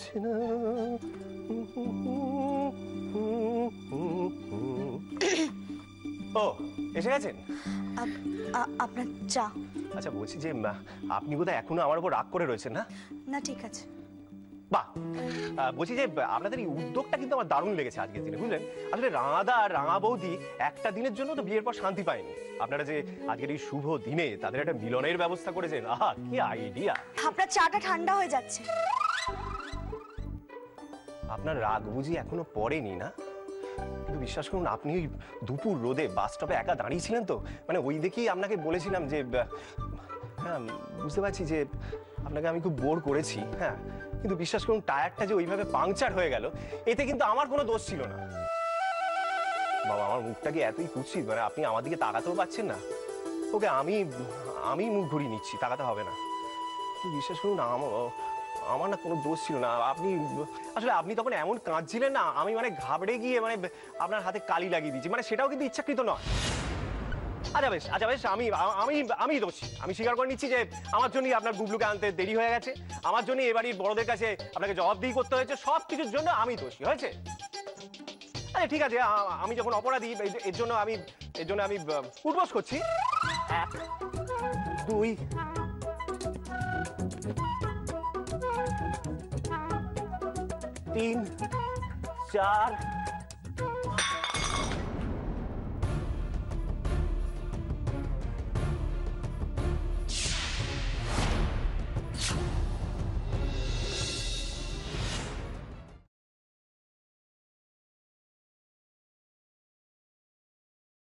হচ্ছে না। ও এসে গেছেন? আপনার চা। আচ্ছা বলছি যে আপনি বোধহয় এখনো আমার উপর রাগ করে রয়েছেন না? না ঠিক আছে। বাহ, বলছি যে আপনাদের এই উদ্যোগটা কিন্তু আমার দারুণ লেগেছে আজকের দিনে, বুঝলেন? আসলে রাঙাদা আর রাঙা বৌদি একটা দিনের জন্য তো বিয়ের পর শান্তি পায়নি। আপনারা যে আজকের এই শুভ দিনে তাদের একটা মিলনের ব্যবস্থা করেছেন, আহা কি আইডিয়া! আপনার চাটা ঠান্ডা হয়ে যাচ্ছে। আপনার রাগ বুঝি এখনো পড়েনি না? কিন্তু বিশ্বাস করুন, আপনি ওই দুপুর রোদে বাস স্টপে একা দাঁড়িয়েছিলেন তো, মানে ওই দেখেই আপনাকে বলেছিলাম যে হ্যাঁ বুঝতে পারছি যে আপনাকে আমি খুব বোর করেছি, হ্যাঁ, কিন্তু বিশ্বাস করুন টায়ারটা যে ওইভাবে পাংচার হয়ে গেল এতে কিন্তু আমার কোনো দোষ ছিল না। বাবা, আমার মুখটা কি এতই কুৎসিত, মানে আপনি আমার দিকে তাকাতেও পাচ্ছেন না? ওকে আমি মুখ ঘুরিয়ে নিচ্ছি, তাকাতে হবে না। বিশ্বাস করুন আমার না কোনো দোষ ছিল না। আপনি তখন এমন কাঁদছিলেন না, আমি মানে ঘাবড়ে গিয়ে মানে আপনার হাতে কালি লাগিয়ে দিয়েছি, মানে সেটাও কিন্তু ইচ্ছাকৃত নয়। আচ্ছা বেশ, আমি দোষী, আমি স্বীকার করে নিচ্ছি যে আমার জন্যই আপনার গুবলুকে আনতে দেরি হয়ে গেছে, আমার জন্যই এ বাড়ির বড়দের কাছে আপনাকে জবাবদিহি করতে হয়েছে, সব কিছুর জন্য আমি দোষী হয়েছে। আরে ঠিক আছে, আমি যখন অপরাধী এর জন্য আমি উঠবস করছি। 1 2 3 4